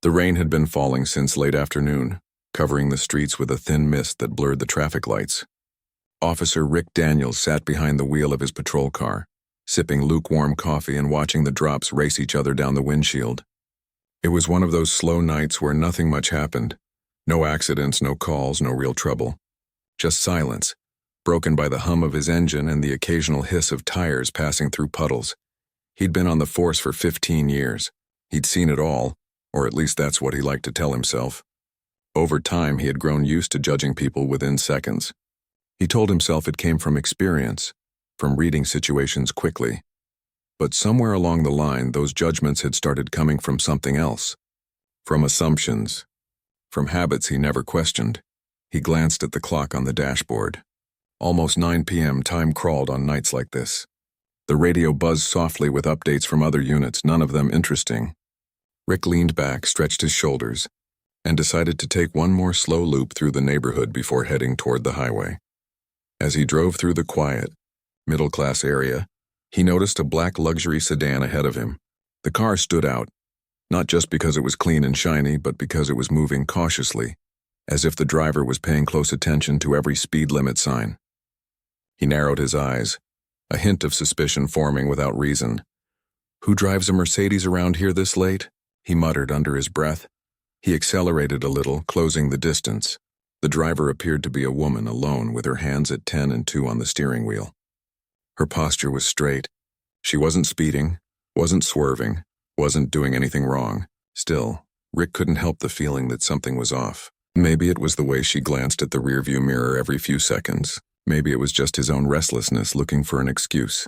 The rain had been falling since late afternoon, covering the streets with a thin mist that blurred the traffic lights. Officer Rick Daniels sat behind the wheel of his patrol car, sipping lukewarm coffee and watching the drops race each other down the windshield. It was one of those slow nights where nothing much happened. No accidents, no calls, no real trouble. Just silence, broken by the hum of his engine and the occasional hiss of tires passing through puddles. He'd been on the force for 15 years. He'd seen it all, or at least that's what he liked to tell himself. Over time, he had grown used to judging people within seconds. He told himself it came from experience, from reading situations quickly. But somewhere along the line, those judgments had started coming from something else. From assumptions. From habits he never questioned. He glanced at the clock on the dashboard. Almost 9 p.m. Time crawled on nights like this. The radio buzzed softly with updates from other units, none of them interesting. Rick leaned back, stretched his shoulders, and decided to take one more slow loop through the neighborhood before heading toward the highway. As he drove through the quiet, middle-class area, he noticed a black luxury sedan ahead of him. The car stood out, not just because it was clean and shiny, but because it was moving cautiously, as if the driver was paying close attention to every speed limit sign. He narrowed his eyes, a hint of suspicion forming without reason. "Who drives a Mercedes around here this late?" he muttered under his breath. He accelerated a little, closing the distance. The driver appeared to be a woman alone with her hands at 10 and 2 on the steering wheel. Her posture was straight. She wasn't speeding, wasn't swerving, wasn't doing anything wrong. Still, Rick couldn't help the feeling that something was off. Maybe it was the way she glanced at the rearview mirror every few seconds. Maybe it was just his own restlessness looking for an excuse.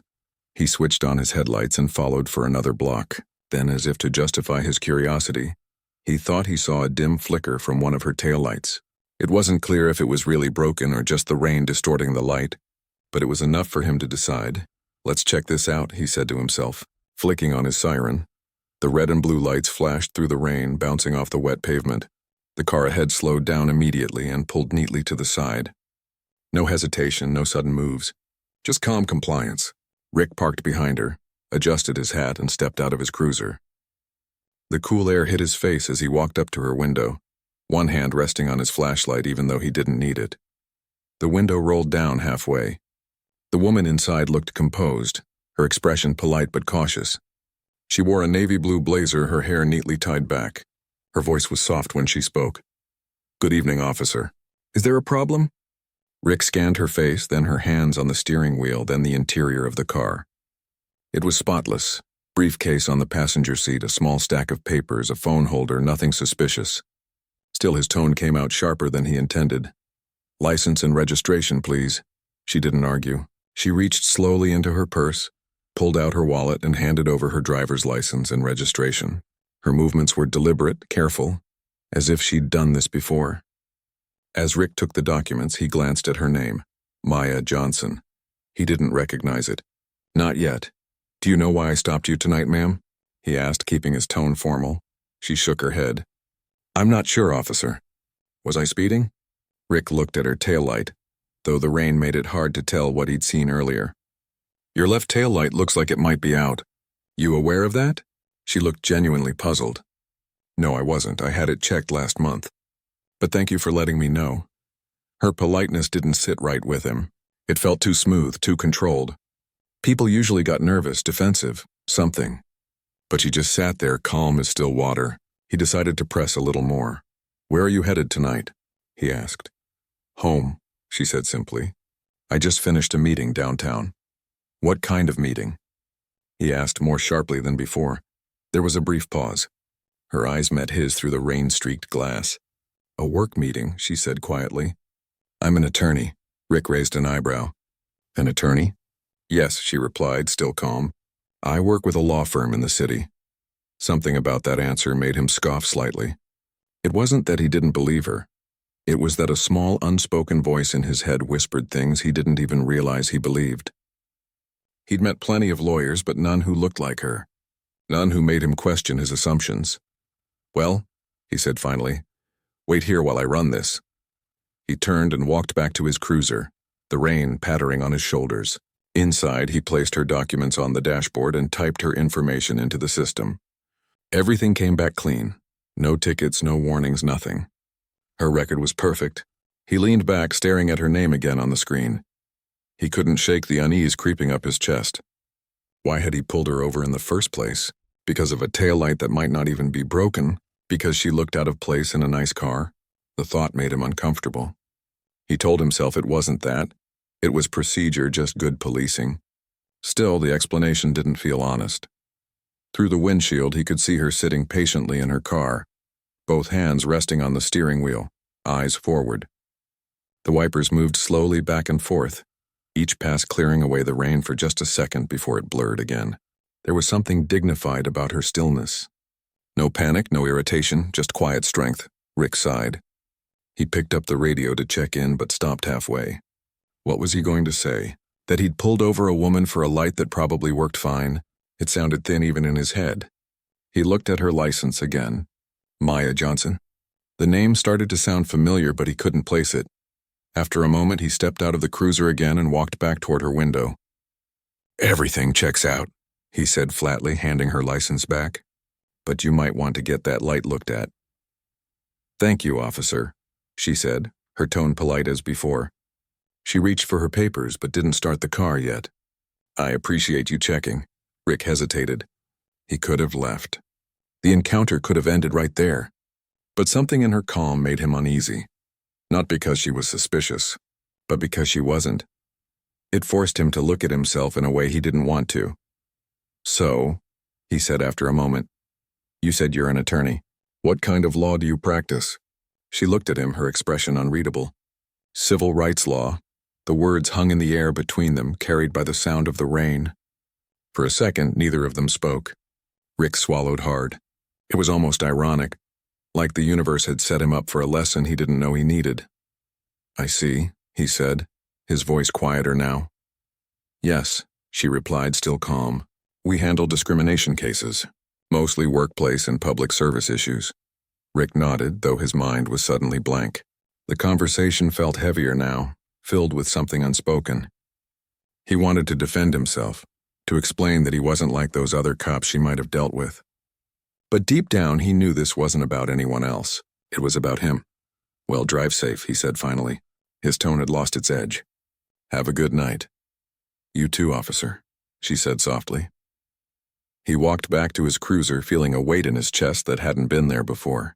He switched on his headlights and followed for another block. Then, as if to justify his curiosity, he thought he saw a dim flicker from one of her taillights. It wasn't clear if it was really broken or just the rain distorting the light, but it was enough for him to decide. "Let's check this out," he said to himself, flicking on his siren. The red and blue lights flashed through the rain, bouncing off the wet pavement. The car ahead slowed down immediately and pulled neatly to the side. No hesitation, no sudden moves. Just calm compliance. Rick parked behind her, adjusted his hat, and stepped out of his cruiser. The cool air hit his face as he walked up to her window, one hand resting on his flashlight even though he didn't need it. The window rolled down halfway. The woman inside looked composed, her expression polite but cautious. She wore a navy blue blazer, her hair neatly tied back. Her voice was soft when she spoke. "Good evening, officer. Is there a problem?" Rick scanned her face, then her hands on the steering wheel, then the interior of the car. It was spotless. Briefcase on the passenger seat, a small stack of papers, a phone holder, nothing suspicious. Still, his tone came out sharper than he intended. "License and registration, please." She didn't argue. She reached slowly into her purse, pulled out her wallet, and handed over her driver's license and registration. Her movements were deliberate, careful, as if she'd done this before. As Rick took the documents, he glanced at her name, Maya Johnson. He didn't recognize it. "Not yet. Do you know why I stopped you tonight, ma'am?" he asked, keeping his tone formal. She shook her head. "I'm not sure, officer." "Was I speeding?" Rick looked at her taillight, though the rain made it hard to tell what he'd seen earlier. "Your left taillight looks like it might be out. You aware of that?" She looked genuinely puzzled. "No, I wasn't. I had it checked last month. But thank you for letting me know." Her politeness didn't sit right with him. It felt too smooth, too controlled. People usually got nervous, defensive, something. But she just sat there, calm as still water. He decided to press a little more. "Where are you headed tonight?" he asked. "Home," she said simply. "I just finished a meeting downtown." "What kind of meeting?" he asked more sharply than before. There was a brief pause. Her eyes met his through the rain-streaked glass. "A work meeting," she said quietly. "I'm an attorney." Rick raised an eyebrow. "An attorney?" "Yes," she replied, still calm. "I work with a law firm in the city." Something about that answer made him scoff slightly. It wasn't that he didn't believe her. It was that a small, unspoken voice in his head whispered things he didn't even realize he believed. He'd met plenty of lawyers, but none who looked like her. None who made him question his assumptions. "Well," he said finally, "wait here while I run this." He turned and walked back to his cruiser, the rain pattering on his shoulders. Inside, he placed her documents on the dashboard and typed her information into the system. Everything came back clean. No tickets, no warnings, nothing. Her record was perfect. He leaned back, staring at her name again on the screen. He couldn't shake the unease creeping up his chest. Why had he pulled her over in the first place? Because of a taillight that might not even be broken? Because she looked out of place in a nice car? The thought made him uncomfortable. He told himself it wasn't that. It was procedure, just good policing. Still, the explanation didn't feel honest. Through the windshield, he could see her sitting patiently in her car, both hands resting on the steering wheel, eyes forward. The wipers moved slowly back and forth, each pass clearing away the rain for just a second before it blurred again. There was something dignified about her stillness. No panic, no irritation, just quiet strength. Rick sighed. He picked up the radio to check in but stopped halfway. What was he going to say? That he'd pulled over a woman for a light that probably worked fine? It sounded thin even in his head. He looked at her license again. Maya Johnson. The name started to sound familiar, but he couldn't place it. After a moment, he stepped out of the cruiser again and walked back toward her window. Everything checks out, he said flatly, handing her license back. But you might want to get that light looked at. Thank you, officer, she said, her tone polite as before. She reached for her papers but didn't start the car yet. I appreciate you checking. Rick hesitated. He could have left. The encounter could have ended right there. But something in her calm made him uneasy. Not because she was suspicious, but because she wasn't. It forced him to look at himself in a way he didn't want to. So, he said after a moment, you said you're an attorney. What kind of law do you practice? She looked at him, her expression unreadable. Civil rights law. The words hung in the air between them, carried by the sound of the rain. For a second, neither of them spoke. Rick swallowed hard. It was almost ironic, like the universe had set him up for a lesson he didn't know he needed. I see, he said, his voice quieter now. Yes, she replied, still calm. We handle discrimination cases, mostly workplace and public service issues. Rick nodded, though his mind was suddenly blank. The conversation felt heavier now, filled with something unspoken. He wanted to defend himself, to explain that he wasn't like those other cops she might have dealt with. But deep down, he knew this wasn't about anyone else. It was about him. Well, drive safe, he said finally. His tone had lost its edge. Have a good night. You too, officer, she said softly. He walked back to his cruiser, feeling a weight in his chest that hadn't been there before.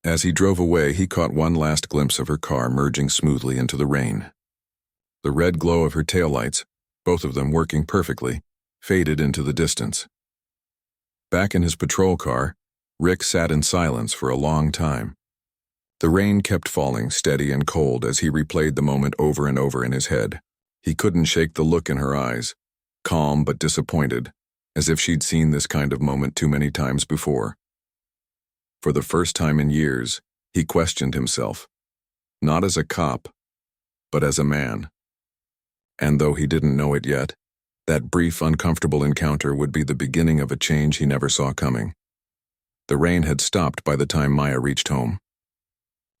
As he drove away, he caught one last glimpse of her car merging smoothly into the rain. The red glow of her taillights, both of them working perfectly, faded into the distance. Back in his patrol car, Rick sat in silence for a long time. The rain kept falling, steady and cold, as he replayed the moment over and over in his head. He couldn't shake the look in her eyes, calm but disappointed, as if she'd seen this kind of moment too many times before. For the first time in years, he questioned himself, not as a cop, but as a man. And though he didn't know it yet, that brief, uncomfortable encounter would be the beginning of a change he never saw coming. The rain had stopped by the time Maya reached home.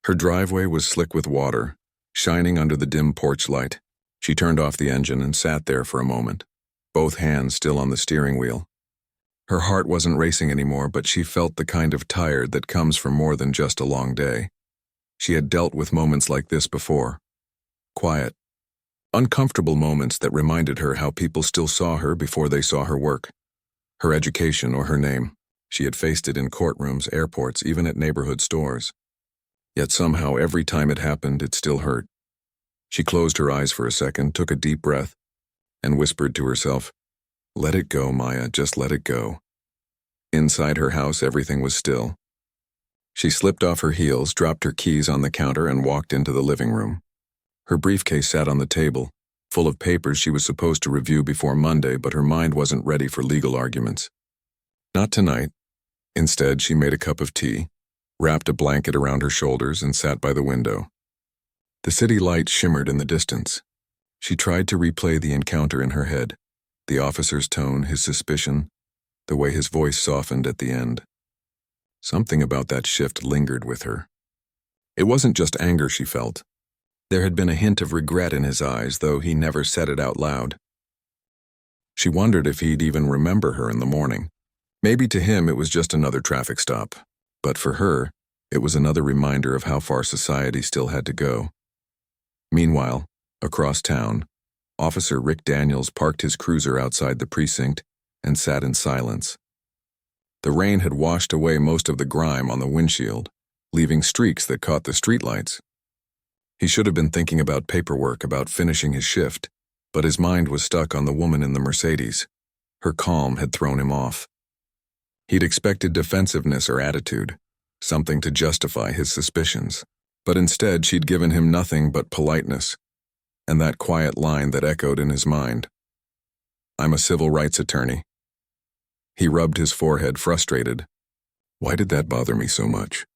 Her driveway was slick with water, shining under the dim porch light. She turned off the engine and sat there for a moment, both hands still on the steering wheel. Her heart wasn't racing anymore, but she felt the kind of tired that comes from more than just a long day. She had dealt with moments like this before. Quiet, uncomfortable moments that reminded her how people still saw her before they saw her work, her education or her name. She had faced it in courtrooms, airports, even at neighborhood stores. Yet somehow every time it happened, it still hurt. She closed her eyes for a second, took a deep breath, and whispered to herself, "Let it go, Maya, just let it go." Inside her house, everything was still. She slipped off her heels, dropped her keys on the counter, and walked into the living room. Her briefcase sat on the table, full of papers she was supposed to review before Monday, but her mind wasn't ready for legal arguments. Not tonight. Instead, she made a cup of tea, wrapped a blanket around her shoulders, and sat by the window. The city lights shimmered in the distance. She tried to replay the encounter in her head, the officer's tone, his suspicion, the way his voice softened at the end. Something about that shift lingered with her. It wasn't just anger she felt. There had been a hint of regret in his eyes, though he never said it out loud. She wondered if he'd even remember her in the morning. Maybe to him it was just another traffic stop. But for her, it was another reminder of how far society still had to go. Meanwhile, across town, Officer Rick Daniels parked his cruiser outside the precinct and sat in silence. The rain had washed away most of the grime on the windshield, leaving streaks that caught the streetlights. He should have been thinking about paperwork, about finishing his shift, but his mind was stuck on the woman in the Mercedes. Her calm had thrown him off. He'd expected defensiveness or attitude, something to justify his suspicions, but instead she'd given him nothing but politeness, and that quiet line that echoed in his mind. "I'm a civil rights attorney." He rubbed his forehead, frustrated. Why did that bother me so much?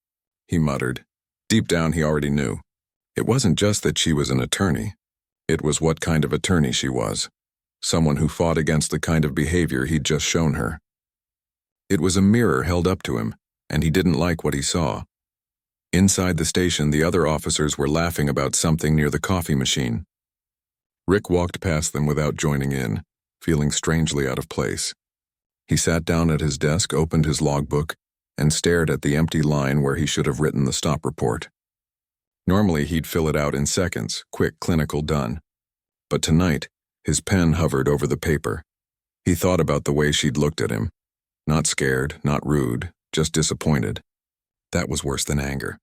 He muttered. Deep down he already knew. It wasn't just that she was an attorney. It was what kind of attorney she was. Someone who fought against the kind of behavior he'd just shown her. It was a mirror held up to him, and he didn't like what he saw. Inside the station, the other officers were laughing about something near the coffee machine. Rick walked past them without joining in, feeling strangely out of place. He sat down at his desk, opened his logbook, and stared at the empty line where he should have written the stop report. Normally he'd fill it out in seconds, quick, clinical, done. But tonight, his pen hovered over the paper. He thought about the way she'd looked at him. Not scared, not rude, just disappointed. That was worse than anger.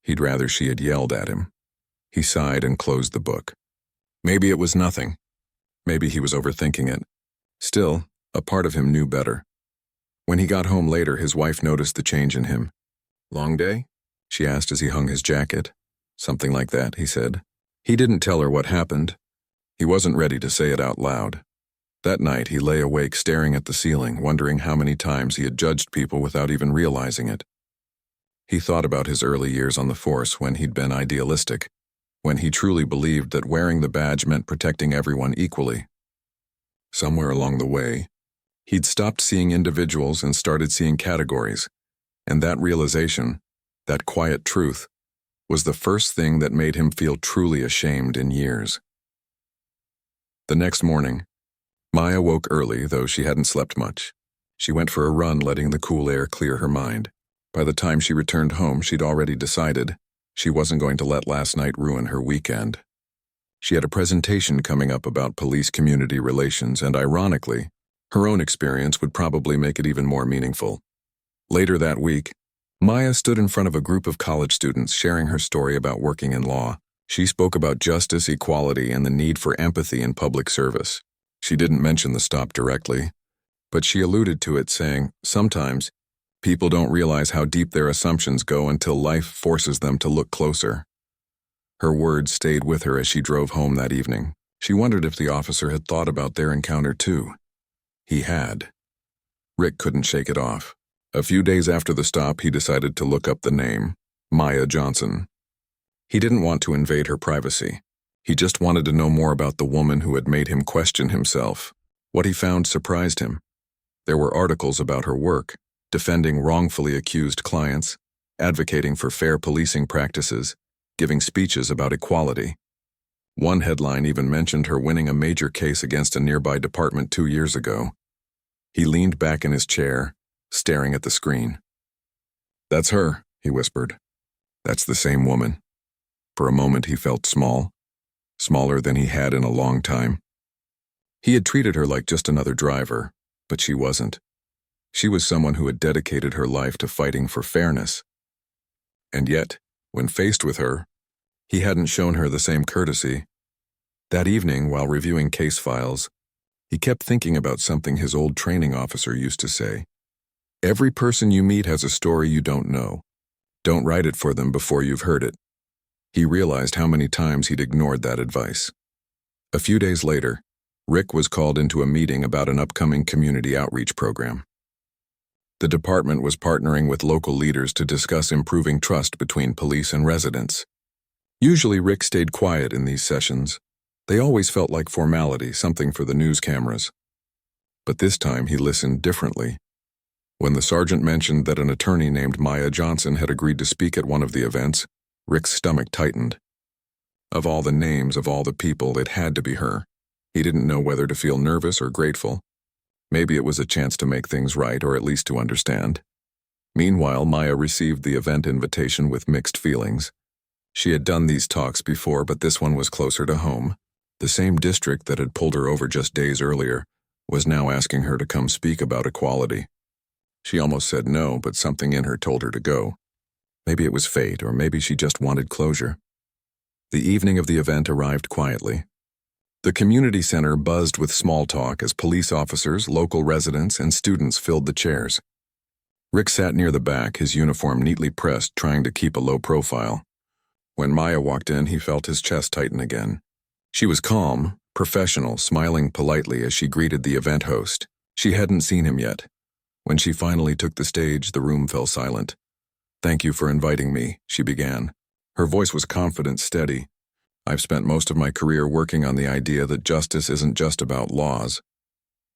He'd rather she had yelled at him. He sighed and closed the book. Maybe it was nothing. Maybe he was overthinking it. Still, a part of him knew better. When he got home later, his wife noticed the change in him. "Long day?" she asked as he hung his jacket. "Something like that," he said. He didn't tell her what happened. He wasn't ready to say it out loud. That night he lay awake staring at the ceiling, wondering how many times he had judged people without even realizing it. He thought about his early years on the force when he'd been idealistic, when he truly believed that wearing the badge meant protecting everyone equally. Somewhere along the way, he'd stopped seeing individuals and started seeing categories, and that realization, that quiet truth, was the first thing that made him feel truly ashamed in years. The next morning, Maya woke early, though she hadn't slept much. She went for a run, letting the cool air clear her mind. By the time she returned home, she'd already decided she wasn't going to let last night ruin her weekend. She had a presentation coming up about police-community relations, and ironically, her own experience would probably make it even more meaningful. Later that week, Maya stood in front of a group of college students sharing her story about working in law. She spoke about justice, equality, and the need for empathy in public service. She didn't mention the stop directly, but she alluded to it, saying, sometimes, people don't realize how deep their assumptions go until life forces them to look closer. Her words stayed with her as she drove home that evening. She wondered if the officer had thought about their encounter too. He had. Rick couldn't shake it off. A few days after the stop, he decided to look up the name, Maya Johnson. He didn't want to invade her privacy. He just wanted to know more about the woman who had made him question himself. What he found surprised him. There were articles about her work, defending wrongfully accused clients, advocating for fair policing practices, giving speeches about equality. One headline even mentioned her winning a major case against a nearby department 2 years ago. He leaned back in his chair, staring at the screen. "That's her," he whispered. "That's the same woman." For a moment he felt small, smaller than he had in a long time. He had treated her like just another driver, but she wasn't. She was someone who had dedicated her life to fighting for fairness. And yet, when faced with her, he hadn't shown her the same courtesy. That evening, while reviewing case files, he kept thinking about something his old training officer used to say. Every person you meet has a story you don't know. Don't write it for them before you've heard it. He realized how many times he'd ignored that advice. A few days later, Rick was called into a meeting about an upcoming community outreach program. The department was partnering with local leaders to discuss improving trust between police and residents. Usually Rick stayed quiet in these sessions. They always felt like formality, something for the news cameras. But this time he listened differently. When the sergeant mentioned that an attorney named Maya Johnson had agreed to speak at one of the events, Rick's stomach tightened. Of all the names of all the people, it had to be her. He didn't know whether to feel nervous or grateful. Maybe it was a chance to make things right, or at least to understand. Meanwhile, Maya received the event invitation with mixed feelings. She had done these talks before, but this one was closer to home. The same district that had pulled her over just days earlier was now asking her to come speak about equality. She almost said no, but something in her told her to go. Maybe it was fate, or maybe she just wanted closure. The evening of the event arrived quietly. The community center buzzed with small talk as police officers, local residents, and students filled the chairs. Rick sat near the back, his uniform neatly pressed, trying to keep a low profile. When Maya walked in, he felt his chest tighten again. She was calm, professional, smiling politely as she greeted the event host. She hadn't seen him yet. When she finally took the stage, the room fell silent. "Thank you for inviting me," she began. Her voice was confident, steady. "I've spent most of my career working on the idea that justice isn't just about laws.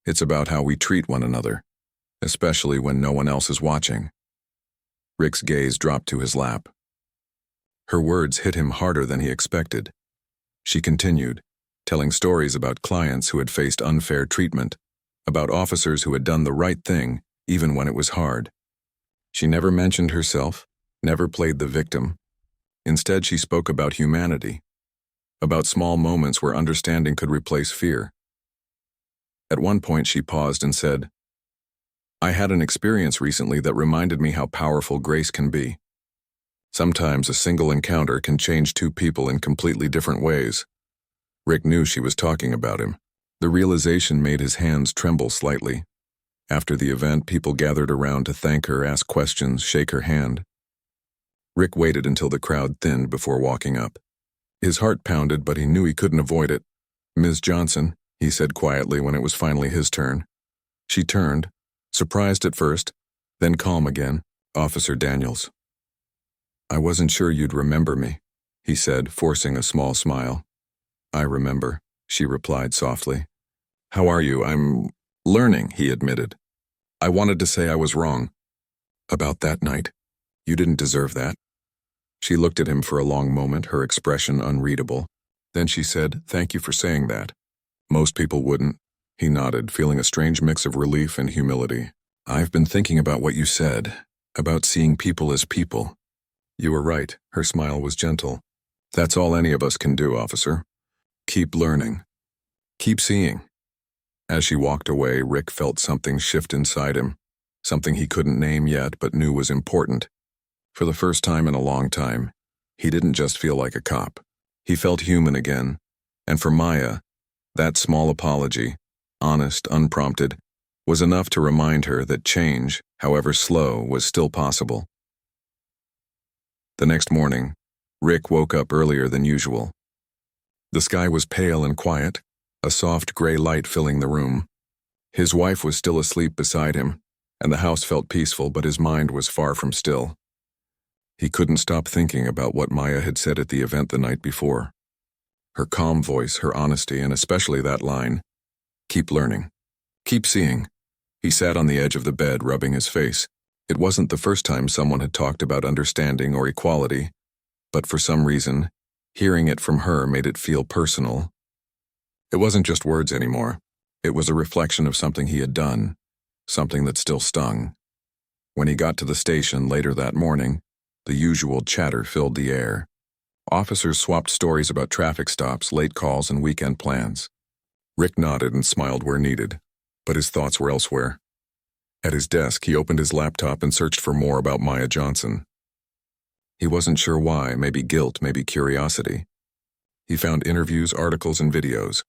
It's about how we treat one another, especially when no one else is watching." Rick's gaze dropped to his lap. Her words hit him harder than he expected. She continued, telling stories about clients who had faced unfair treatment, about officers who had done the right thing, even when it was hard. She never mentioned herself, never played the victim. Instead, she spoke about humanity, about small moments where understanding could replace fear. At one point, she paused and said, "I had an experience recently that reminded me how powerful grace can be. Sometimes a single encounter can change two people in completely different ways." Rick knew she was talking about him. The realization made his hands tremble slightly. After the event, people gathered around to thank her, ask questions, shake her hand. Rick waited until the crowd thinned before walking up. His heart pounded, but he knew he couldn't avoid it. "Ms. Johnson," he said quietly when it was finally his turn. She turned, surprised at first, then calm again. "Officer Daniels." "I wasn't sure you'd remember me," he said, forcing a small smile. "I remember," she replied softly. "How are you?" "I'm learning," he admitted. "I wanted to say I was wrong about that night. You didn't deserve that." She looked at him for a long moment, her expression unreadable. Then she said, "Thank you for saying that. Most people wouldn't." He nodded, feeling a strange mix of relief and humility. "I've been thinking about what you said, about seeing people as people." "You were right." Her smile was gentle. "That's all any of us can do, officer. Keep learning. Keep seeing." As she walked away, Rick felt something shift inside him, something he couldn't name yet but knew was important. For the first time in a long time, he didn't just feel like a cop. He felt human again. And for Maya, that small apology, honest, unprompted, was enough to remind her that change, however slow, was still possible. The next morning, Rick woke up earlier than usual. The sky was pale and quiet, a soft gray light filling the room. His wife was still asleep beside him, and the house felt peaceful, but his mind was far from still. He couldn't stop thinking about what Maya had said at the event the night before. Her calm voice, her honesty, and especially that line, "Keep learning. Keep seeing." He sat on the edge of the bed, rubbing his face. It wasn't the first time someone had talked about understanding or equality, but for some reason, hearing it from her made it feel personal. It wasn't just words anymore. It was a reflection of something he had done, something that still stung. When he got to the station later that morning, the usual chatter filled the air. Officers swapped stories about traffic stops, late calls, and weekend plans. Rick nodded and smiled where needed, but his thoughts were elsewhere. At his desk, he opened his laptop and searched for more about Maya Johnson. He wasn't sure why, maybe guilt, maybe curiosity. He found interviews, articles, and videos.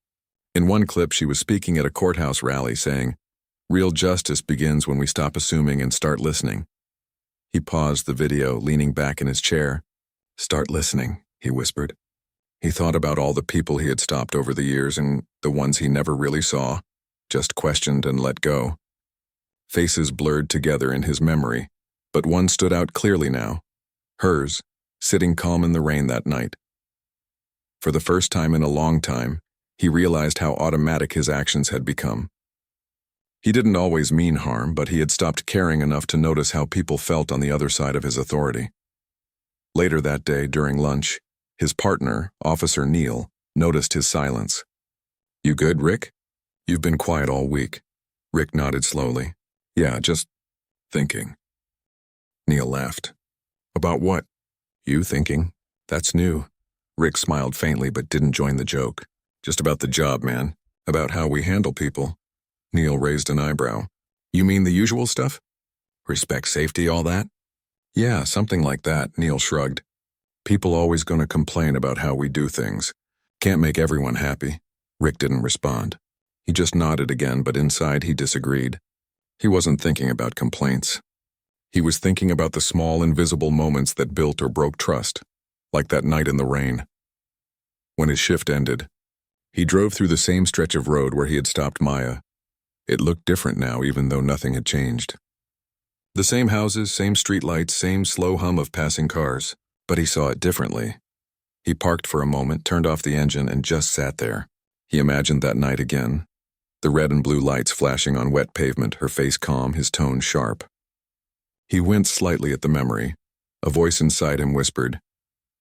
In one clip, she was speaking at a courthouse rally saying, "Real justice begins when we stop assuming and start listening." He paused the video, leaning back in his chair. "Start listening," he whispered. He thought about all the people he had stopped over the years and the ones he never really saw, just questioned and let go. Faces blurred together in his memory, but one stood out clearly now. Hers, sitting calm in the rain that night. For the first time in a long time, he realized how automatic his actions had become. He didn't always mean harm, but he had stopped caring enough to notice how people felt on the other side of his authority. Later that day, during lunch, his partner, Officer Neil, noticed his silence. "You good, Rick? You've been quiet all week." Rick nodded slowly. "Yeah, just thinking." Neil laughed. About what? You thinking? That's new. Rick smiled faintly but didn't join the joke. Just about the job, man. About how we handle people. Neil raised an eyebrow. You mean the usual stuff? Respect, safety, all that? Yeah, something like that, Neil shrugged. People always gonna complain about how we do things. Can't make everyone happy. Rick didn't respond. He just nodded again, but inside he disagreed. He wasn't thinking about complaints. He was thinking about the small, invisible moments that built or broke trust, like that night in the rain. When his shift ended, he drove through the same stretch of road where he had stopped Maya. It looked different now, even though nothing had changed. The same houses, same streetlights, same slow hum of passing cars, but he saw it differently. He parked for a moment, turned off the engine, and just sat there. He imagined that night again. The red and blue lights flashing on wet pavement, her face calm, his tone sharp. He winced slightly at the memory. A voice inside him whispered,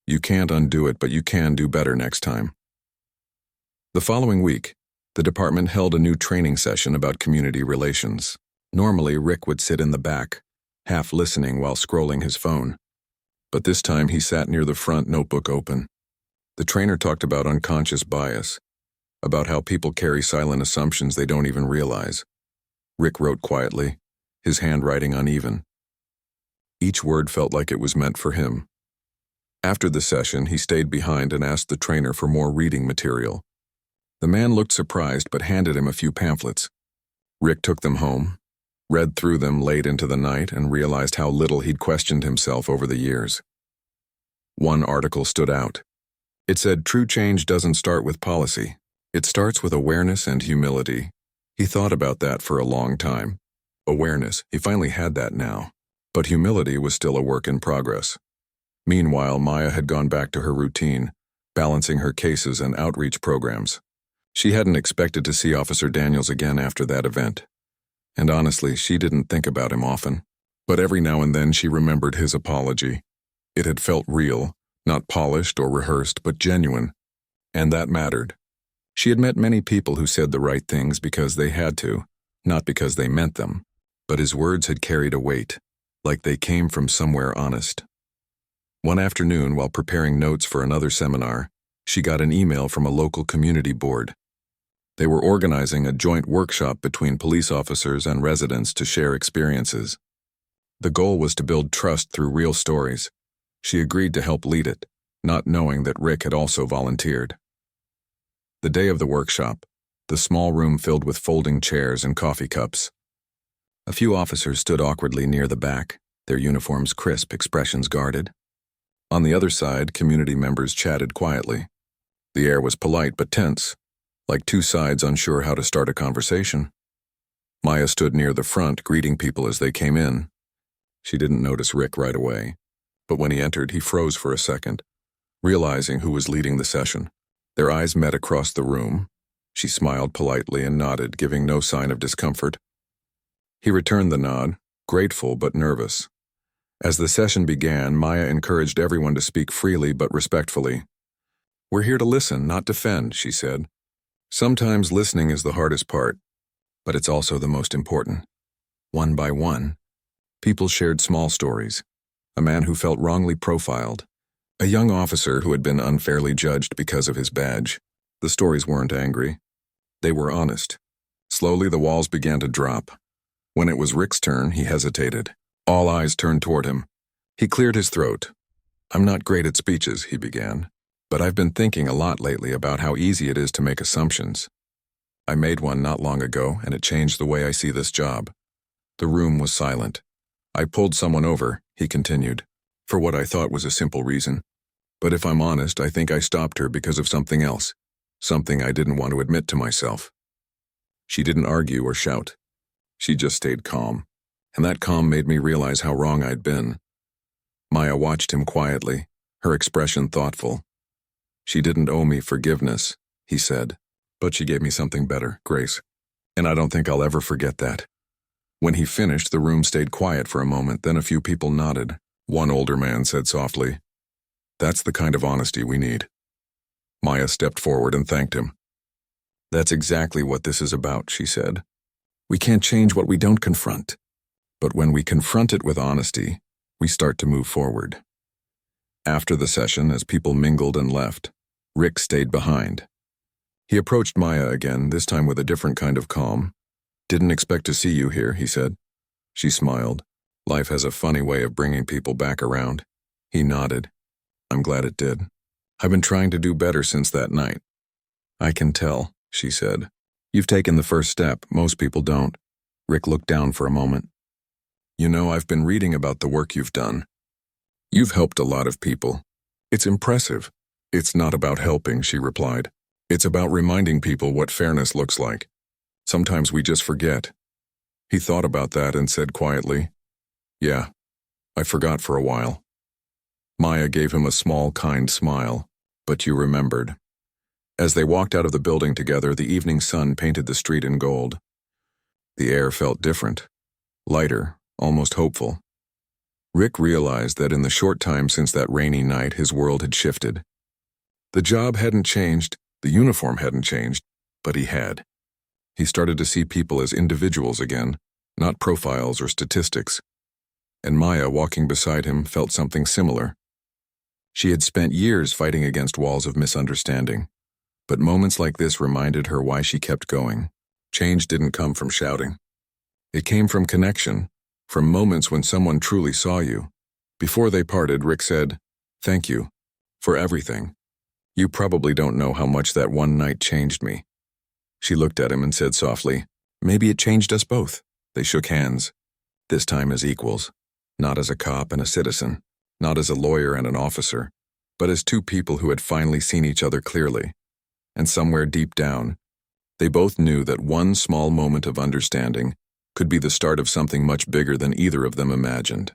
"You can't undo it, but you can do better next time." The following week, the department held a new training session about community relations. Normally, Rick would sit in the back, half listening while scrolling his phone. But this time he sat near the front, notebook open. The trainer talked about unconscious bias, about how people carry silent assumptions they don't even realize. Rick wrote quietly, his handwriting uneven. Each word felt like it was meant for him. After the session, he stayed behind and asked the trainer for more reading material. The man looked surprised but handed him a few pamphlets. Rick took them home, read through them late into the night, and realized how little he'd questioned himself over the years. One article stood out. It said, "True change doesn't start with policy. It starts with awareness and humility." He thought about that for a long time. Awareness, he finally had that now. But humility was still a work in progress. Meanwhile, Maya had gone back to her routine, balancing her cases and outreach programs. She hadn't expected to see Officer Daniels again after that event. And honestly, she didn't think about him often. But every now and then she remembered his apology. It had felt real, not polished or rehearsed, but genuine. And that mattered. She had met many people who said the right things because they had to, not because they meant them. But his words had carried a weight, like they came from somewhere honest. One afternoon, while preparing notes for another seminar, she got an email from a local community board. They were organizing a joint workshop between police officers and residents to share experiences. The goal was to build trust through real stories. She agreed to help lead it, not knowing that Rick had also volunteered. The day of the workshop, the small room filled with folding chairs and coffee cups. A few officers stood awkwardly near the back, their uniforms crisp, expressions guarded. On the other side, community members chatted quietly. The air was polite but tense, like two sides unsure how to start a conversation. Maya stood near the front, greeting people as they came in. She didn't notice Rick right away, but when he entered, he froze for a second, realizing who was leading the session. Their eyes met across the room. She smiled politely and nodded, giving no sign of discomfort. He returned the nod, grateful but nervous. As the session began, Maya encouraged everyone to speak freely but respectfully. "We're here to listen, not defend," she said. "Sometimes listening is the hardest part, but it's also the most important." One by one, people shared small stories. A man who felt wrongly profiled. A young officer who had been unfairly judged because of his badge. The stories weren't angry. They were honest. Slowly, the walls began to drop. When it was Rick's turn, he hesitated. All eyes turned toward him. He cleared his throat. "I'm not great at speeches," he began, "but I've been thinking a lot lately about how easy it is to make assumptions. I made one not long ago, and it changed the way I see this job." The room was silent. "I pulled someone over," he continued, "for what I thought was a simple reason. But if I'm honest, I think I stopped her because of something else, something I didn't want to admit to myself." She didn't argue or shout. She just stayed calm, and that calm made me realize how wrong I'd been. Maya watched him quietly, her expression thoughtful. "She didn't owe me forgiveness," he said, "but she gave me something better, grace. And I don't think I'll ever forget that." When he finished, the room stayed quiet for a moment, then a few people nodded. One older man said softly, "That's the kind of honesty we need." Maya stepped forward and thanked him. "That's exactly what this is about," she said. "We can't change what we don't confront. But when we confront it with honesty, We start to move forward. After the session, as people mingled and left, Rick stayed behind. He approached Maya again, this time with a different kind of calm. "Didn't expect to see you here," he said. She smiled. "Life has a funny way of bringing people back around." He nodded. "I'm glad it did. I've been trying to do better since that night." "I can tell," she said. "You've taken the first step. Most people don't." Rick looked down for a moment. "You know, I've been reading about the work you've done. You've helped a lot of people. It's impressive." "It's not about helping," she replied. "It's about reminding people what fairness looks like. Sometimes we just forget." He thought about that and said quietly, "Yeah, I forgot for a while." Maya gave him a small, kind smile. "But you remembered." As they walked out of the building together, the evening sun painted the street in gold. The air felt different, lighter, almost hopeful. Rick realized that in the short time since that rainy night, his world had shifted. The job hadn't changed, the uniform hadn't changed, but he had. He started to see people as individuals again, not profiles or statistics. And Maya, walking beside him, felt something similar. She had spent years fighting against walls of misunderstanding, but moments like this reminded her why she kept going. Change didn't come from shouting. It came from connection, from moments when someone truly saw you. Before they parted, Rick said, "Thank you for everything. You probably don't know how much that one night changed me." She looked at him and said softly, "Maybe it changed us both." They shook hands, this time as equals, not as a cop and a citizen, not as a lawyer and an officer, but as two people who had finally seen each other clearly. And somewhere deep down, they both knew that one small moment of understanding could be the start of something much bigger than either of them imagined.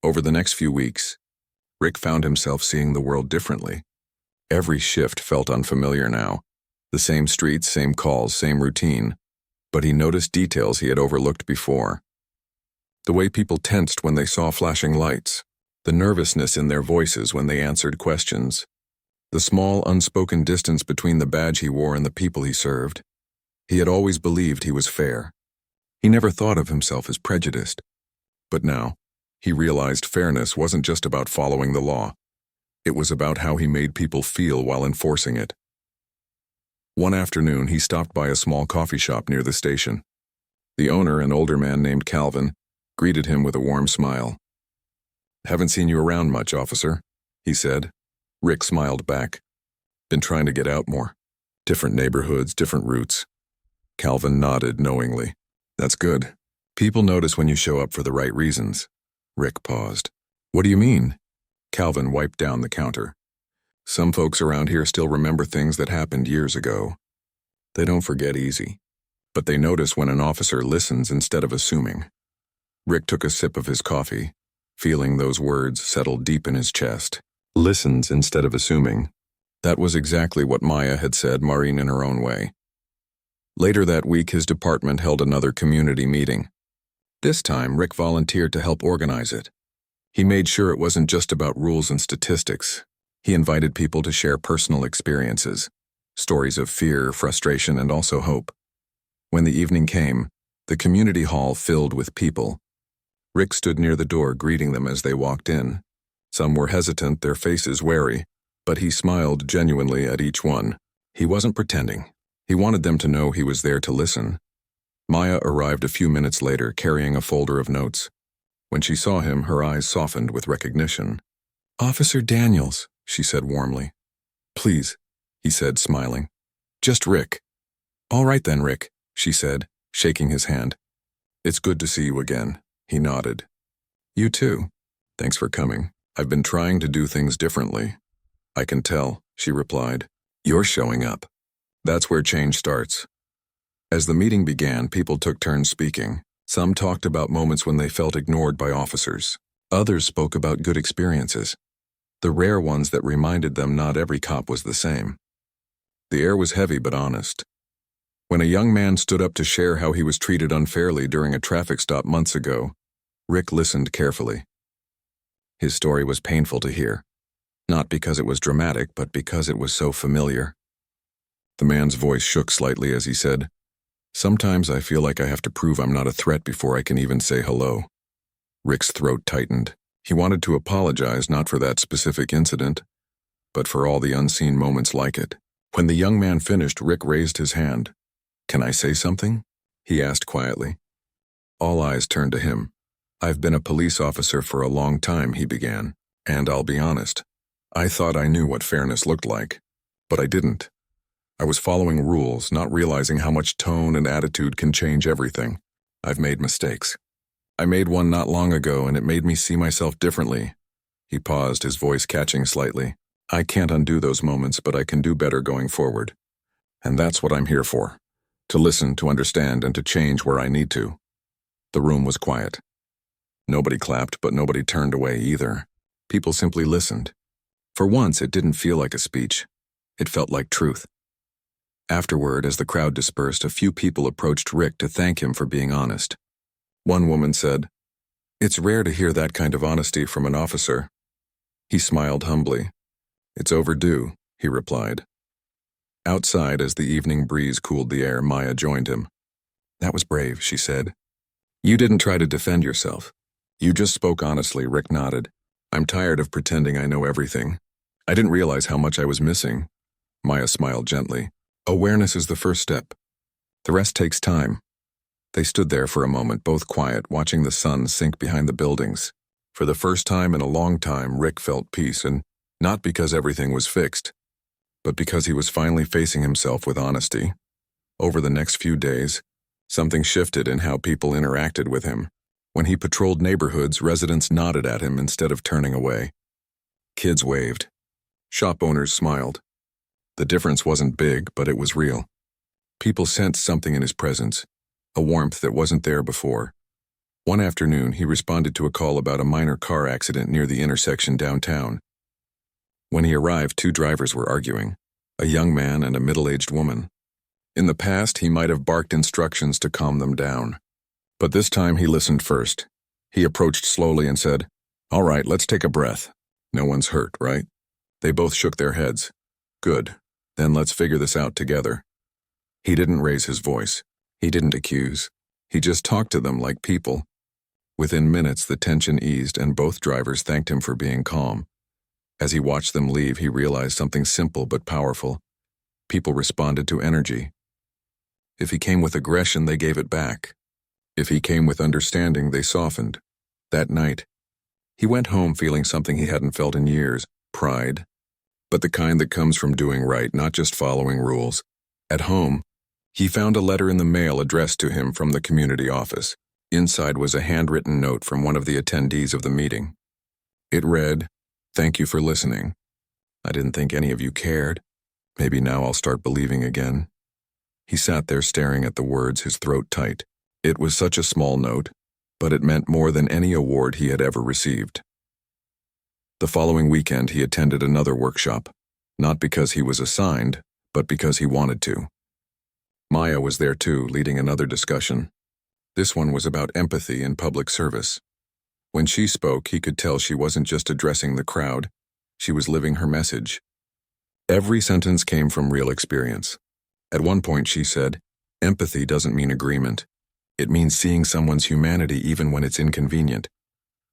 Over the next few weeks, Rick found himself seeing the world differently. Every shift felt unfamiliar now. The same streets, same calls, same routine. But he noticed details he had overlooked before. The way people tensed when they saw flashing lights, the nervousness in their voices when they answered questions, the small unspoken distance between the badge he wore and the people he served. He had always believed he was fair. He never thought of himself as prejudiced. But now, he realized fairness wasn't just about following the law. It was about how he made people feel while enforcing it. One afternoon, he stopped by a small coffee shop near the station. The owner, an older man named Calvin, greeted him with a warm smile. "Haven't seen you around much, officer," he said. Rick smiled back. "Been trying to get out more. Different neighborhoods, different routes." Calvin nodded knowingly. "That's good. People notice when you show up for the right reasons." Rick paused. "What do you mean?" Calvin wiped down the counter. "Some folks around here still remember things that happened years ago. They don't forget easy, but they notice when an officer listens instead of assuming." Rick took a sip of his coffee, feeling those words settle deep in his chest. Listens instead of assuming. That was exactly what Maya had said, Maureen in her own way. Later that week, his department held another community meeting. This time, Rick volunteered to help organize it. He made sure it wasn't just about rules and statistics. He invited people to share personal experiences, stories of fear, frustration, and also hope. When the evening came, the community hall filled with people. Rick stood near the door, greeting them as they walked in. Some were hesitant, their faces wary, but he smiled genuinely at each one. He wasn't pretending. He wanted them to know he was there to listen. Maya arrived a few minutes later, carrying a folder of notes. When she saw him, her eyes softened with recognition. "Officer Daniels," she said warmly. "Please," he said, smiling. "Just Rick." "All right then, Rick," she said, shaking his hand. "It's good to see you again," he nodded. "You too. Thanks for coming. I've been trying to do things differently." "I can tell," she replied. "You're showing up. That's where change starts." As the meeting began, people took turns speaking. Some talked about moments when they felt ignored by officers. Others spoke about good experiences, the rare ones that reminded them not every cop was the same. The air was heavy but honest. When a young man stood up to share how he was treated unfairly during a traffic stop months ago, Rick listened carefully. His story was painful to hear, not because it was dramatic, but because it was so familiar. The man's voice shook slightly as he said, "Sometimes I feel like I have to prove I'm not a threat before I can even say hello." Rick's throat tightened. He wanted to apologize not for that specific incident, but for all the unseen moments like it. When the young man finished, Rick raised his hand. "Can I say something?" he asked quietly. All eyes turned to him. "I've been a police officer for a long time," he began, "and I'll be honest. I thought I knew what fairness looked like, but I didn't. I was following rules, not realizing how much tone and attitude can change everything. I've made mistakes. I made one not long ago, and it made me see myself differently." He paused, his voice catching slightly. "I can't undo those moments, but I can do better going forward. And that's what I'm here for. To listen, to understand, and to change where I need to." The room was quiet. Nobody clapped, but nobody turned away either. People simply listened. For once, it didn't feel like a speech. It felt like truth. Afterward, as the crowd dispersed, a few people approached Rick to thank him for being honest. One woman said, "It's rare to hear that kind of honesty from an officer." He smiled humbly. "It's overdue," he replied. Outside, as the evening breeze cooled the air, Maya joined him. "That was brave," she said. "You didn't try to defend yourself. You just spoke honestly," Rick nodded. "I'm tired of pretending I know everything. I didn't realize how much I was missing." Maya smiled gently. "Awareness is the first step. The rest takes time." They stood there for a moment, both quiet, watching the sun sink behind the buildings. For the first time in a long time, Rick felt peace, and not because everything was fixed, but because he was finally facing himself with honesty. Over the next few days, something shifted in how people interacted with him. When he patrolled neighborhoods, residents nodded at him instead of turning away. Kids waved. Shop owners smiled. The difference wasn't big, but it was real. People sensed something in his presence, a warmth that wasn't there before. One afternoon, he responded to a call about a minor car accident near the intersection downtown. When he arrived, two drivers were arguing, a young man and a middle-aged woman. In the past, he might have barked instructions to calm them down. But this time he listened first. He approached slowly and said, "All right, let's take a breath. No one's hurt, right?" They both shook their heads. "Good. Then let's figure this out together." He didn't raise his voice. He didn't accuse. He just talked to them like people. Within minutes, the tension eased, and both drivers thanked him for being calm. As he watched them leave, he realized something simple but powerful. People responded to energy. If he came with aggression, they gave it back. If he came with understanding, they softened. That night, he went home feeling something he hadn't felt in years, pride. But the kind that comes from doing right, not just following rules. At home, he found a letter in the mail addressed to him from the community office. Inside was a handwritten note from one of the attendees of the meeting. It read, "Thank you for listening. I didn't think any of you cared. Maybe now I'll start believing again." He sat there staring at the words, his throat tight. It was such a small note, but it meant more than any award he had ever received. The following weekend, he attended another workshop, not because he was assigned, but because he wanted to. Maya was there too, leading another discussion. This one was about empathy in public service. When she spoke, he could tell she wasn't just addressing the crowd, she was living her message. Every sentence came from real experience. At one point she said, "Empathy doesn't mean agreement. It means seeing someone's humanity even when it's inconvenient."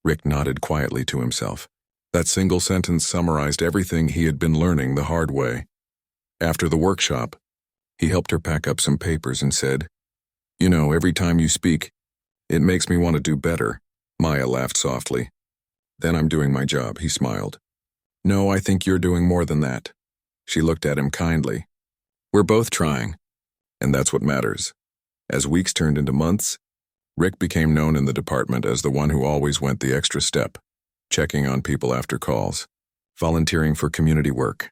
Rick nodded quietly to himself. That single sentence summarized everything he had been learning the hard way. After the workshop, he helped her pack up some papers and said, "You know, every time you speak, it makes me want to do better." Maya laughed softly. "Then I'm doing my job," he smiled. "No, I think you're doing more than that." She looked at him kindly. "We're both trying, and that's what matters." As weeks turned into months, Rick became known in the department as the one who always went the extra step, checking on people after calls, volunteering for community work,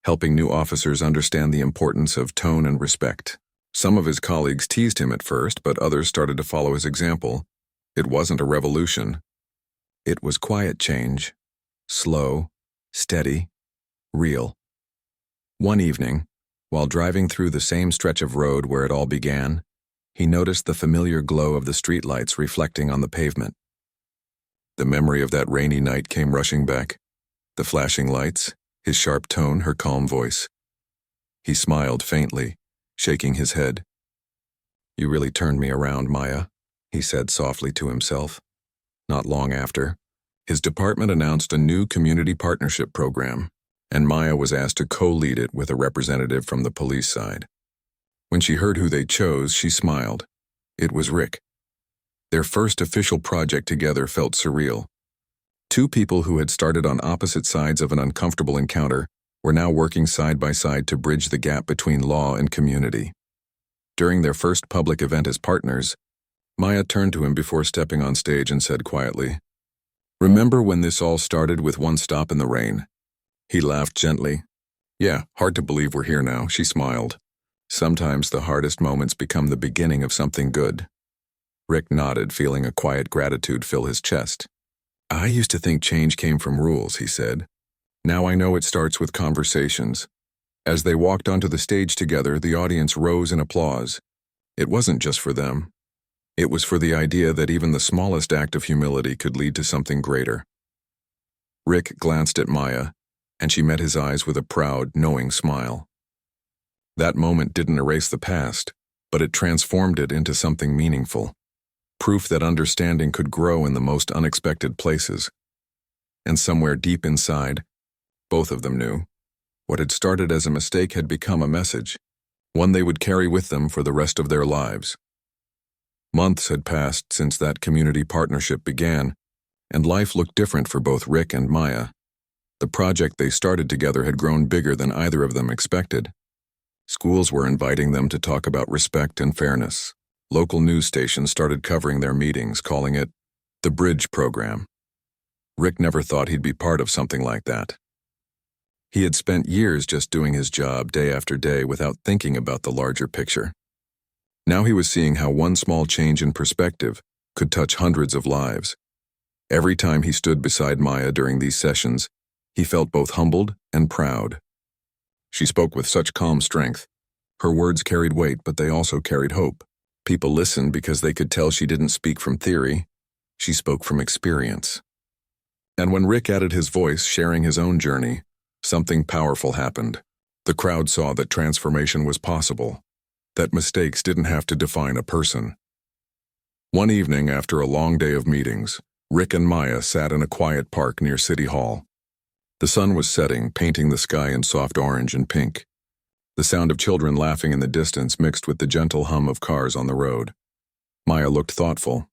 helping new officers understand the importance of tone and respect. Some of his colleagues teased him at first, but others started to follow his example. It wasn't a revolution. It was quiet change, slow, steady, real. One evening, while driving through the same stretch of road where it all began, he noticed the familiar glow of the streetlights reflecting on the pavement. The memory of that rainy night came rushing back. The flashing lights, his sharp tone, her calm voice. He smiled faintly, shaking his head. "You really turned me around, Maya," he said softly to himself. Not long after, his department announced a new community partnership program, and Maya was asked to co-lead it with a representative from the police side. When she heard who they chose, she smiled. It was Rick. Their first official project together felt surreal. Two people who had started on opposite sides of an uncomfortable encounter were now working side by side to bridge the gap between law and community. During their first public event as partners, Maya turned to him before stepping on stage and said quietly, "Remember when this all started with one stop in the rain?" He laughed gently. "Yeah, hard to believe we're here now," she smiled. "Sometimes the hardest moments become the beginning of something good." Rick nodded, feeling a quiet gratitude fill his chest. "I used to think change came from rules," he said. "Now I know it starts with conversations." As they walked onto the stage together, the audience rose in applause. It wasn't just for them. It was for the idea that even the smallest act of humility could lead to something greater. Rick glanced at Maya, and she met his eyes with a proud, knowing smile. That moment didn't erase the past, but it transformed it into something meaningful. Proof that understanding could grow in the most unexpected places. And somewhere deep inside, both of them knew, what had started as a mistake had become a message, one they would carry with them for the rest of their lives. Months had passed since that community partnership began, and life looked different for both Rick and Maya. The project they started together had grown bigger than either of them expected. Schools were inviting them to talk about respect and fairness. Local news stations started covering their meetings, calling it the Bridge Program. Rick never thought he'd be part of something like that. He had spent years just doing his job day after day without thinking about the larger picture. Now he was seeing how one small change in perspective could touch hundreds of lives. Every time he stood beside Maya during these sessions, he felt both humbled and proud. She spoke with such calm strength. Her words carried weight, but they also carried hope. People listened because they could tell she didn't speak from theory. She spoke from experience. And when Rick added his voice, sharing his own journey, something powerful happened. The crowd saw that transformation was possible, that mistakes didn't have to define a person. One evening, after a long day of meetings, Rick and Maya sat in a quiet park near City Hall. The sun was setting, painting the sky in soft orange and pink. The sound of children laughing in the distance mixed with the gentle hum of cars on the road. Maya looked thoughtful.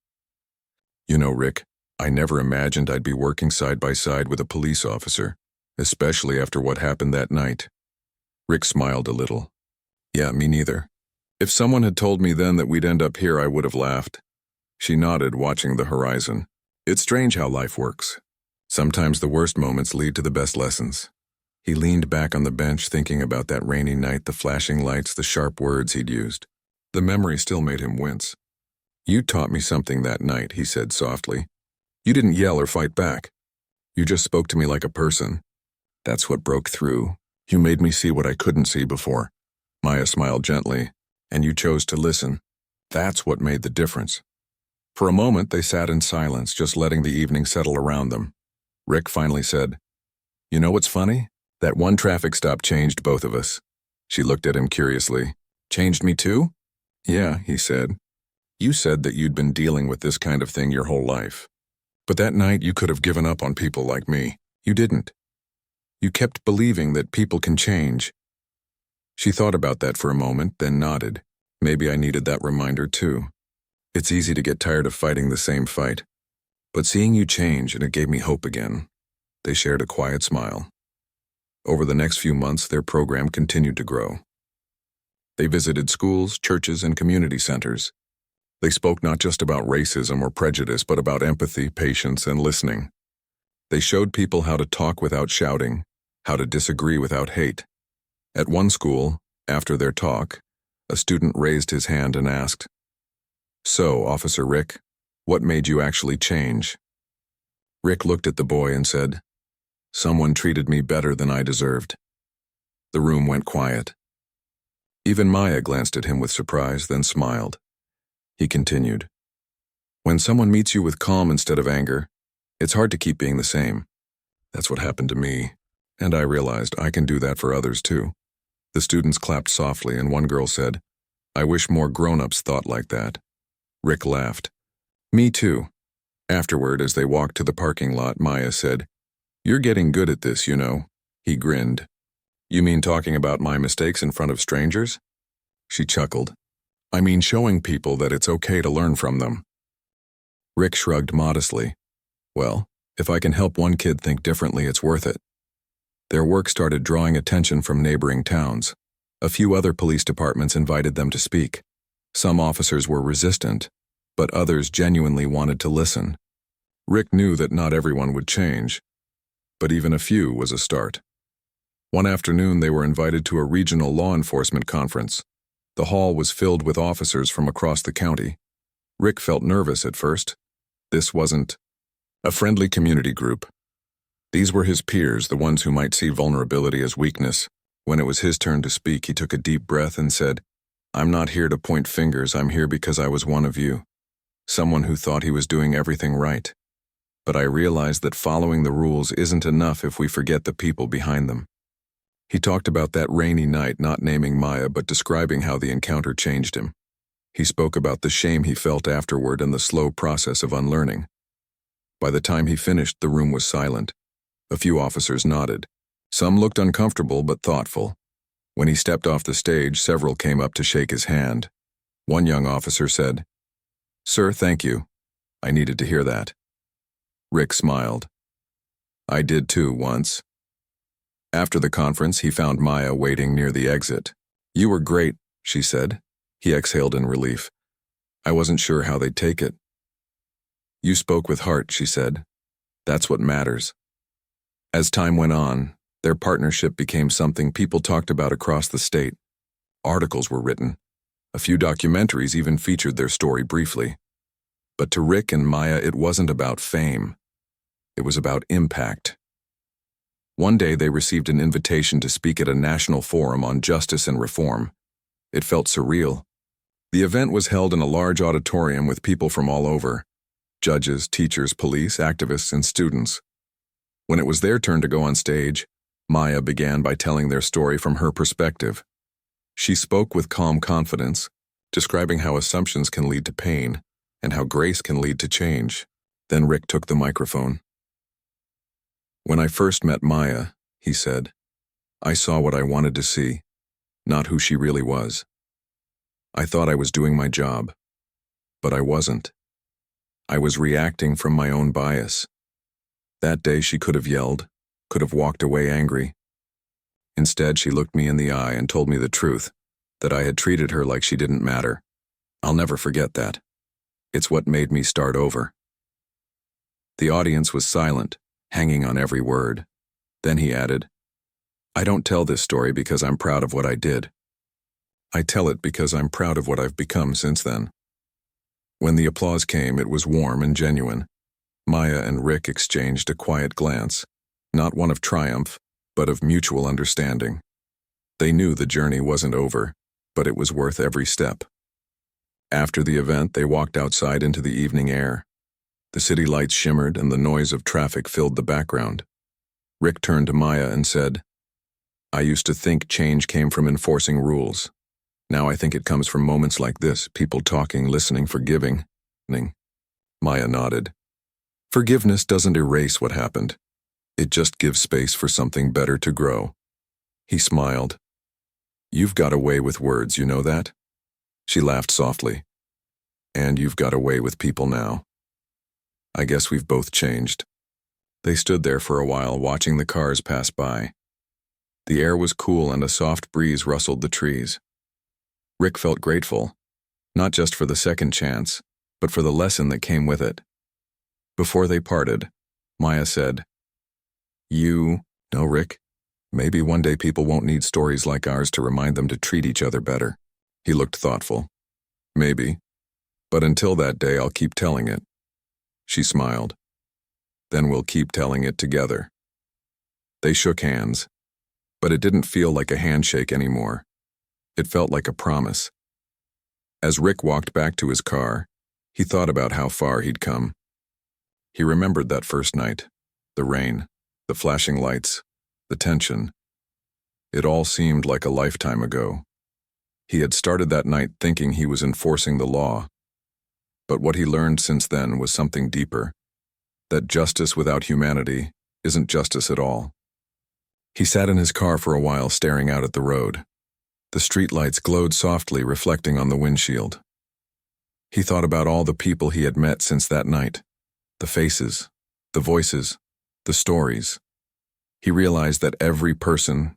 "You know, Rick, I never imagined I'd be working side by side with a police officer, especially after what happened that night." Rick smiled a little. "Yeah, me neither. If someone had told me then that we'd end up here, I would have laughed." She nodded, watching the horizon. "It's strange how life works. Sometimes the worst moments lead to the best lessons." He leaned back on the bench, thinking about that rainy night, the flashing lights, the sharp words he'd used. The memory still made him wince. "You taught me something that night," he said softly. "You didn't yell or fight back. You just spoke to me like a person. That's what broke through. You made me see what I couldn't see before." Maya smiled gently. "And you chose to listen. That's what made the difference." For a moment, they sat in silence, just letting the evening settle around them. Rick finally said, "You know what's funny? That one traffic stop changed both of us." She looked at him curiously. "Changed me too?" "Yeah," he said. "You said that you'd been dealing with this kind of thing your whole life. But that night you could have given up on people like me. You didn't. You kept believing that people can change." She thought about that for a moment, then nodded. "Maybe I needed that reminder too. It's easy to get tired of fighting the same fight. But seeing you change, and it gave me hope again." They shared a quiet smile. Over the next few months, their program continued to grow. They visited schools, churches, and community centers. They spoke not just about racism or prejudice, but about empathy, patience, and listening. They showed people how to talk without shouting, how to disagree without hate. At one school, after their talk, a student raised his hand and asked, "So, Officer Rick, what made you actually change?" Rick looked at the boy and said, "Someone treated me better than I deserved." The room went quiet. Even Maya glanced at him with surprise, then smiled. He continued, "When someone meets you with calm instead of anger, it's hard to keep being the same. That's what happened to me, and I realized I can do that for others too." The students clapped softly, and one girl said, "I wish more grown-ups thought like that." Rick laughed. "Me too. Afterward, as they walked to the parking lot, Maya said, "You're getting good at this, you know." He grinned. "You mean talking about my mistakes in front of strangers?" She chuckled. "I mean showing people that it's okay to learn from them." Rick shrugged modestly. "Well, if I can help one kid think differently, it's worth it." Their work started drawing attention from neighboring towns. A few other police departments invited them to speak. Some officers were resistant, but others genuinely wanted to listen. Rick knew that not everyone would change, but even a few was a start. One afternoon, they were invited to a regional law enforcement conference. The hall was filled with officers from across the county. Rick felt nervous at first. This wasn't a friendly community group. These were his peers, the ones who might see vulnerability as weakness. When it was his turn to speak, he took a deep breath and said, "I'm not here to point fingers. I'm here because I was one of you. Someone who thought he was doing everything right. But I realized that following the rules isn't enough if we forget the people behind them." He talked about that rainy night, not naming Maya, but describing how the encounter changed him. He spoke about the shame he felt afterward and the slow process of unlearning. By the time he finished, the room was silent. A few officers nodded. Some looked uncomfortable but thoughtful. When he stepped off the stage, several came up to shake his hand. One young officer said, "Sir, thank you. I needed to hear that." Rick smiled. "I did too, once." After the conference, he found Maya waiting near the exit. "You were great," she said. He exhaled in relief. "I wasn't sure how they'd take it." "You spoke with heart," she said. "That's what matters." As time went on, their partnership became something people talked about across the state. Articles were written. A few documentaries even featured their story briefly. But to Rick and Maya, it wasn't about fame. It was about impact. One day they received an invitation to speak at a national forum on justice and reform. It felt surreal. The event was held in a large auditorium with people from all over: judges, teachers, police, activists, and students. When it was their turn to go on stage, Maya began by telling their story from her perspective. She spoke with calm confidence, describing how assumptions can lead to pain and how grace can lead to change. Then Rick took the microphone. "When I first met Maya," he said, "I saw what I wanted to see, not who she really was. I thought I was doing my job, but I wasn't. I was reacting from my own bias. That day she could have yelled, could have walked away angry. Instead, she looked me in the eye and told me the truth, that I had treated her like she didn't matter. I'll never forget that. It's what made me start over." The audience was silent, hanging on every word. Then he added, "I don't tell this story because I'm proud of what I did. I tell it because I'm proud of what I've become since then." When the applause came, it was warm and genuine. Maya and Rick exchanged a quiet glance, not one of triumph, but of mutual understanding. They knew the journey wasn't over, but it was worth every step. After the event, they walked outside into the evening air. The city lights shimmered and the noise of traffic filled the background. Rick turned to Maya and said, "I used to think change came from enforcing rules. Now I think it comes from moments like this, people talking, listening, forgiving." Maya nodded. "Forgiveness doesn't erase what happened. It just gives space for something better to grow." He smiled. "You've got a way with words, you know that?" She laughed softly. "And you've got a way with people now. I guess we've both changed." They stood there for a while, watching the cars pass by. The air was cool and a soft breeze rustled the trees. Rick felt grateful, not just for the second chance, but for the lesson that came with it. Before they parted, Maya said, "You know, Rick, maybe one day people won't need stories like ours to remind them to treat each other better." He looked thoughtful. "Maybe, but until that day I'll keep telling it." She smiled. "Then we'll keep telling it together." They shook hands, but it didn't feel like a handshake anymore. It felt like a promise. As Rick walked back to his car, he thought about how far he'd come. He remembered that first night, the rain, the flashing lights, the tension. It all seemed like a lifetime ago. He had started that night thinking he was enforcing the law. But what he learned since then was something deeper. that justice without humanity isn't justice at all. He sat in his car for a while, staring out at the road. The streetlights glowed softly, reflecting on the windshield. He thought about all the people he had met since that night. The faces, the voices, the stories. He realized that every person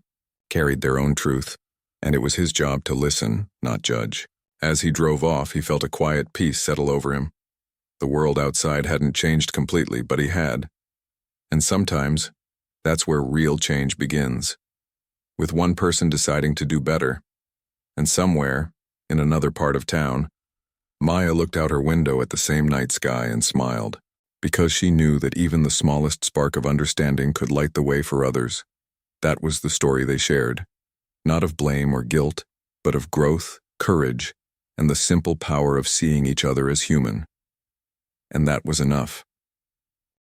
carried their own truth, and it was his job to listen, not judge. As he drove off, he felt a quiet peace settle over him. The world outside hadn't changed completely, but he had. And sometimes, that's where real change begins. With one person deciding to do better. And somewhere, in another part of town, Maya looked out her window at the same night sky and smiled, because she knew that even the smallest spark of understanding could light the way for others. That was the story they shared. Not of blame or guilt, but of growth, courage, and the simple power of seeing each other as human. And that was enough.